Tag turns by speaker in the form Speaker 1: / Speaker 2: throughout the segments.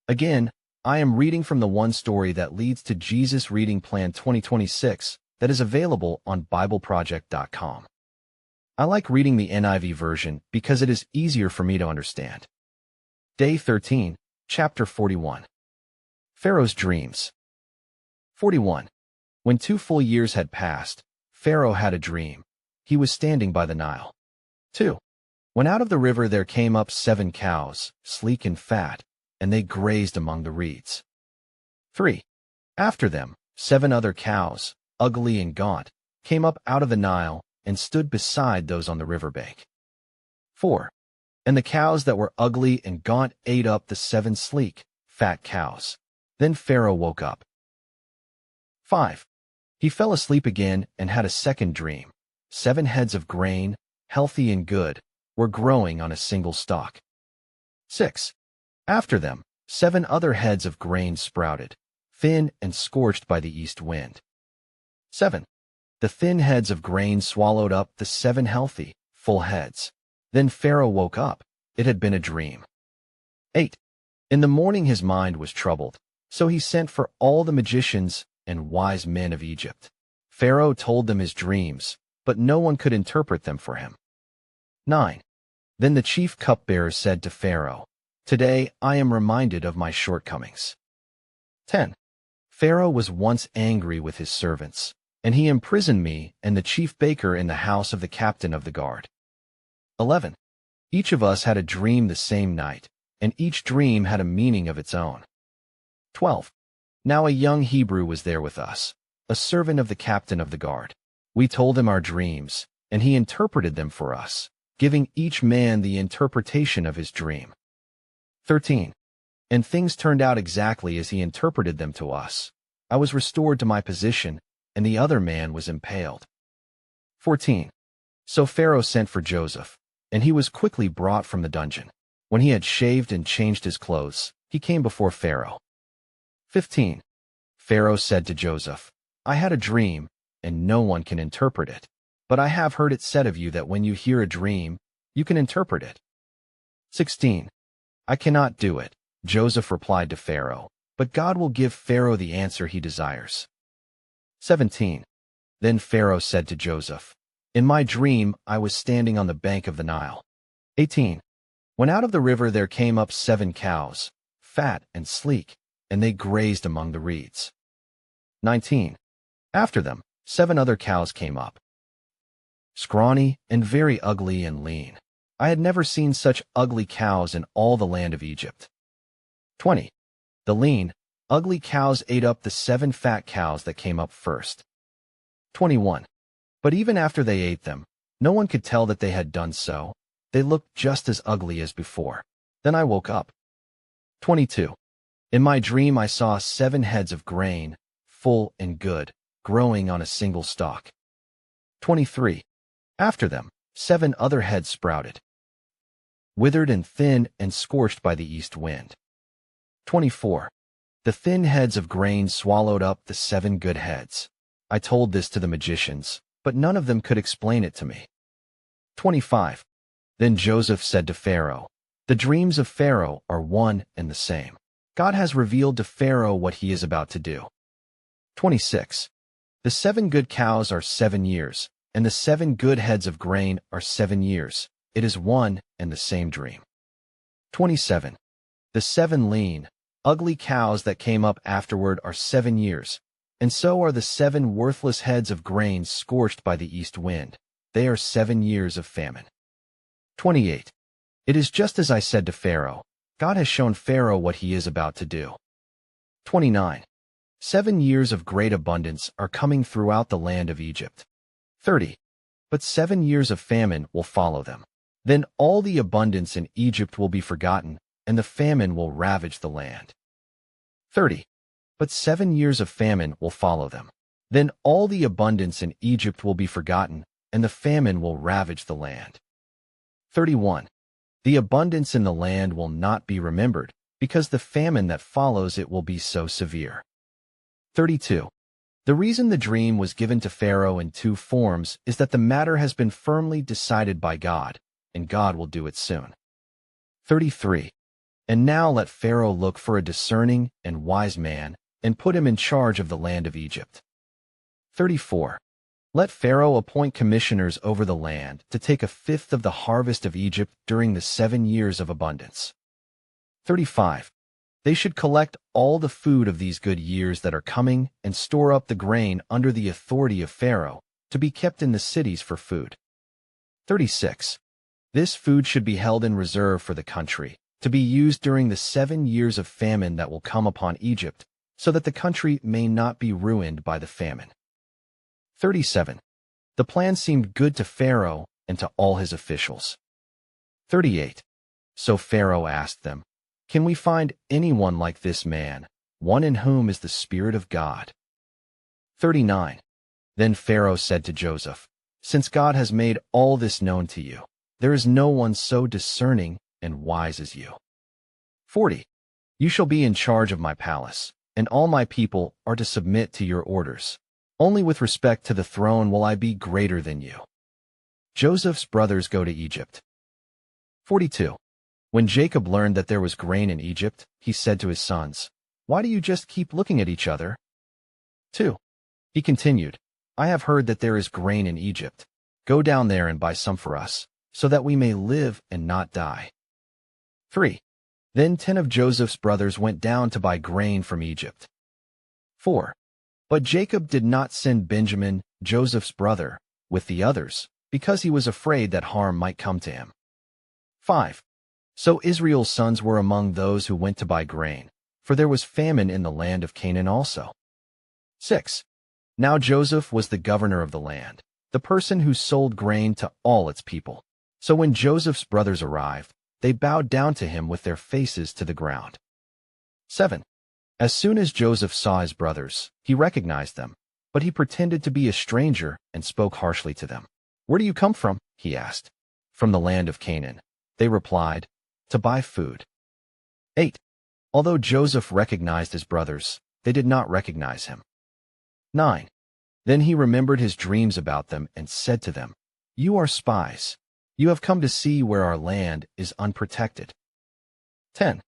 Speaker 1: Again, I am reading from the one story that leads to Jesus Reading Plan 2026 that is available on BibleProject.com. I like reading the NIV version because it is easier for me to understand. Day 13, Chapter 41. Pharaoh's Dreams. 41. When 2 full years had passed, Pharaoh had a dream. He was standing by the Nile. 2. When out of the river there came up 7 cows, sleek and fat, and they grazed among the reeds. 3. After them, 7 other cows, ugly and gaunt, came up out of the Nile and stood beside those on the riverbank. 4. And the cows that were ugly and gaunt ate up the 7 sleek, fat cows. Then Pharaoh woke up. 5. He fell asleep again and had a second dream. 7 heads of grain, healthy and good, were growing on a single stalk. 6. After them, 7 other heads of grain sprouted, thin and scorched by the east wind. 7. The thin heads of grain swallowed up the 7 healthy, full heads. Then Pharaoh woke up. It had been a dream. 8. In the morning his mind was troubled, so he sent for all the magicians and wise men of Egypt. Pharaoh told them his dreams, but no one could interpret them for him. 9. Then the chief cupbearer said to Pharaoh, "Today I am reminded of my shortcomings." 10. Pharaoh was once angry with his servants, and he imprisoned me and the chief baker in the house of the captain of the guard. 11. Each of us had a dream the same night, and each dream had a meaning of its own. 12. Now a young Hebrew was there with us, a servant of the captain of the guard. We told him our dreams, and he interpreted them for us, giving each man the interpretation of his dream. 13. And things turned out exactly as he interpreted them to us. I was restored to my position, and the other man was impaled. 14. So Pharaoh sent for Joseph, and he was quickly brought from the dungeon. When he had shaved and changed his clothes, he came before Pharaoh. 15. Pharaoh said to Joseph, "I had a dream, and no one can interpret it. But I have heard it said of you that when you hear a dream, you can interpret it." 16. "I cannot do it," Joseph replied to Pharaoh, "but God will give Pharaoh the answer he desires." 17. Then Pharaoh said to Joseph, "In my dream I was standing on the bank of the Nile." 18. When out of the river there came up 7 cows, fat and sleek, and they grazed among the reeds. 19. After them, 7 other cows came up, scrawny and very ugly and lean. I had never seen such ugly cows in all the land of Egypt. 20. The lean, ugly cows ate up the 7 fat cows that came up first. 21. But even after they ate them, no one could tell that they had done so. They looked just as ugly as before. Then I woke up. 22. In my dream I saw 7 heads of grain, full and good, growing on a single stalk. 23. After them, 7 other heads sprouted, withered and thin and scorched by the east wind. 24. The thin heads of grain swallowed up the 7 good heads. I told this to the magicians, but none of them could explain it to me. 25. Then Joseph said to Pharaoh, "The dreams of Pharaoh are one and the same. God has revealed to Pharaoh what he is about to do." 26. The 7 good cows are 7 years, and the 7 good heads of grain are 7 years. It is one and the same dream. 27. The 7 lean, ugly cows that came up afterward are 7 years, and so are the 7 worthless heads of grain scorched by the east wind. They are 7 years of famine. 28. It is just as I said to Pharaoh. God has shown Pharaoh what he is about to do. 29. 7 years of great abundance are coming throughout the land of Egypt. 30. But 7 years of famine will follow them. Then all the abundance in Egypt will be forgotten, and the famine will ravage the land. 30. But 7 years of famine will follow them. Then all the abundance in Egypt will be forgotten, and the famine will ravage the land. 31. The abundance in the land will not be remembered, because the famine that follows it will be so severe. 32. The reason the dream was given to Pharaoh in 2 forms is that the matter has been firmly decided by God, and God will do it soon. 33. And now let Pharaoh look for a discerning and wise man and put him in charge of the land of Egypt. 34. Let Pharaoh appoint commissioners over the land to take a fifth of the harvest of Egypt during the 7 years of abundance. 35. They should collect all the food of these good years that are coming and store up the grain under the authority of Pharaoh to be kept in the cities for food. 36. This food should be held in reserve for the country, to be used during the 7 years of famine that will come upon Egypt, so that the country may not be ruined by the famine. 37. The plan seemed good to Pharaoh and to all his officials. 38. So Pharaoh asked them, "Can we find anyone like this man, one in whom is the Spirit of God?" 39. Then Pharaoh said to Joseph, "Since God has made all this known to you, there is no one so discerning and wise as you." 40. You shall be in charge of my palace, and all my people are to submit to your orders. Only with respect to the throne will I be greater than you. Joseph's brothers go to Egypt. 42. When Jacob learned that there was grain in Egypt, he said to his sons, "Why do you just keep looking at each other?" 2. He continued, "I have heard that there is grain in Egypt. Go down there and buy some for us, so that we may live and not die." 3. Then 10 of Joseph's brothers went down to buy grain from Egypt. 4. But Jacob did not send Benjamin, Joseph's brother, with the others, because he was afraid that harm might come to him. 5. So Israel's sons were among those who went to buy grain, for there was famine in the land of Canaan also. 6. Now Joseph was the governor of the land, the person who sold grain to all its people. So when Joseph's brothers arrived, they bowed down to him with their faces to the ground. 7. As soon as Joseph saw his brothers, he recognized them, but he pretended to be a stranger and spoke harshly to them. "Where do you come from?" he asked. "From the land of Canaan," they replied, "to buy food." 8. Although Joseph recognized his brothers, they did not recognize him. 9. Then he remembered his dreams about them and said to them, "You are spies. You have come to see where our land is unprotected." 10.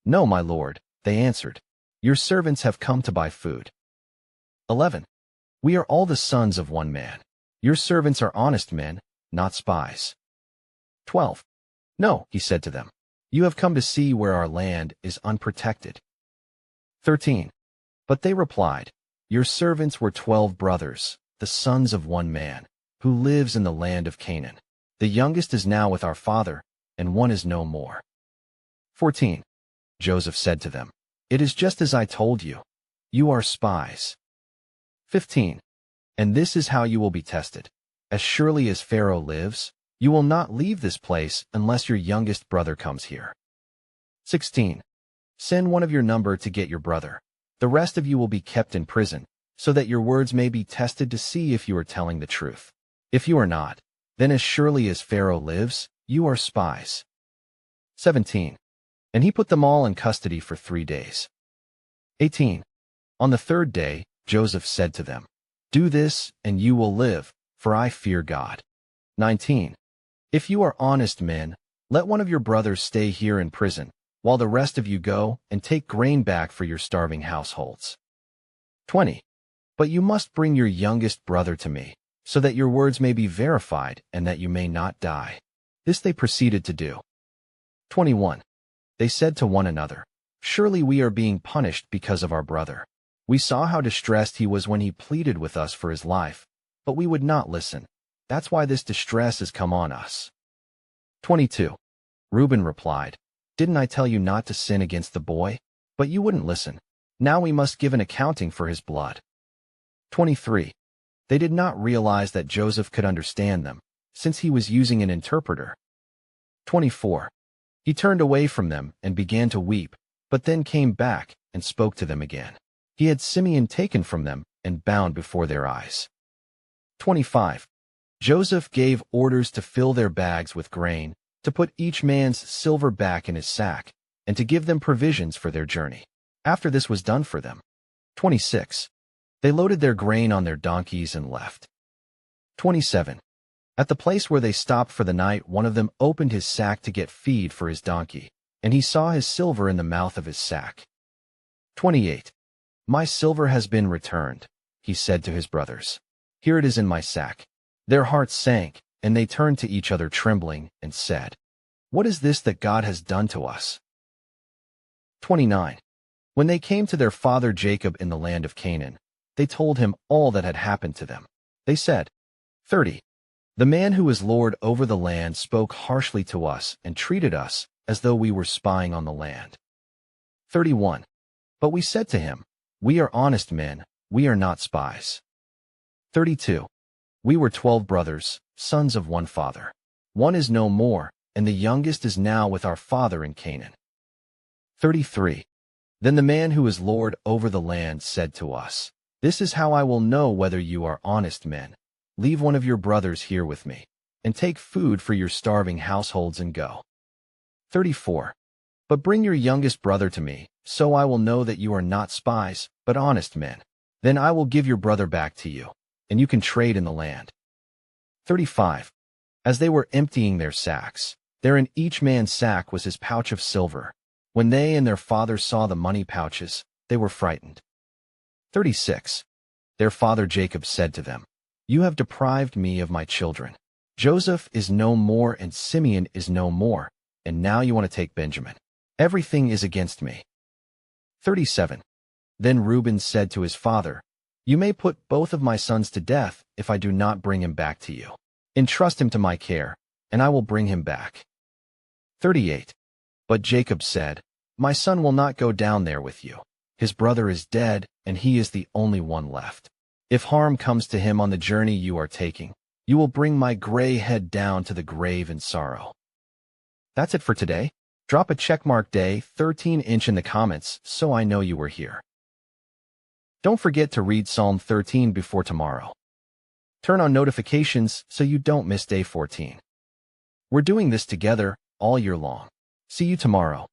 Speaker 1: "No, my lord," they answered. "Your servants have come to buy food." 11. "We are all the sons of one man. Your servants are honest men, not spies." 12. "No," he said to them. "You have come to see where our land is unprotected." 13. But they replied, "Your servants were 12 brothers, the sons of one man, who lives in the land of Canaan. The youngest is now with our father, and one is no more." 14. Joseph said to them, "It is just as I told you. You are spies." 15. And this is how you will be tested. As surely as Pharaoh lives, you will not leave this place unless your youngest brother comes here. 16. Send one of your number to get your brother. The rest of you will be kept in prison, so that your words may be tested to see if you are telling the truth. If you are not, then as surely as Pharaoh lives, you are spies. 17. And he put them all in custody for 3 days. 18. On the 3rd day, Joseph said to them, "Do this, and you will live, for I fear God." 19. If you are honest men, let one of your brothers stay here in prison, while the rest of you go and take grain back for your starving households. 20. But you must bring your youngest brother to me, so that your words may be verified and that you may not die. This they proceeded to do. 21. They said to one another, "Surely we are being punished because of our brother. We saw how distressed he was when he pleaded with us for his life, but we would not listen. That's why this distress has come on us." 22. Reuben replied, "Didn't I tell you not to sin against the boy? But you wouldn't listen. Now we must give an accounting for his blood." 23. They did not realize that Joseph could understand them, since he was using an interpreter. 24. He turned away from them and began to weep, but then came back and spoke to them again. He had Simeon taken from them and bound before their eyes. 25. Joseph gave orders to fill their bags with grain, to put each man's silver back in his sack, and to give them provisions for their journey. After this was done for them. 26. They loaded their grain on their donkeys and left. 27. At the place where they stopped for the night, one of them opened his sack to get feed for his donkey, and he saw his silver in the mouth of his sack. 28. My silver has been returned, he said to his brothers. Here it is in my sack. Their hearts sank, and they turned to each other trembling, and said, What is this that God has done to us? 29. When they came to their father Jacob in the land of Canaan, they told him all that had happened to them. They said, 30. The man who is lord over the land spoke harshly to us and treated us as though we were spying on the land. 31. But we said to him, We are honest men, we are not spies. 32. We were 12 brothers, sons of one father. One is no more, and the youngest is now with our father in Canaan. 33. Then the man who is lord over the land said to us, This is how I will know whether you are honest men. Leave one of your brothers here with me, and take food for your starving households and go. 34. But bring your youngest brother to me, so I will know that you are not spies, but honest men. Then I will give your brother back to you, and you can trade in the land. 35. As they were emptying their sacks, there in each man's sack was his pouch of silver. When they and their father saw the money pouches, they were frightened. 36. Their father Jacob said to them, You have deprived me of my children. Joseph is no more and Simeon is no more, and now you want to take Benjamin. Everything is against me. 37. Then Reuben said to his father, You may put both of my sons to death if I do not bring him back to you. Entrust him to my care, and I will bring him back. 38. But Jacob said, My son will not go down there with you. His brother is dead, and he is the only one left. If harm comes to him on the journey you are taking, you will bring my gray head down to the grave in sorrow. That's it for today. Drop a checkmark day 13-inch in the comments so I know you were here. Don't forget to read Psalm 13 before tomorrow. Turn on notifications so you don't miss day 14. We're doing this together all year long. See you tomorrow.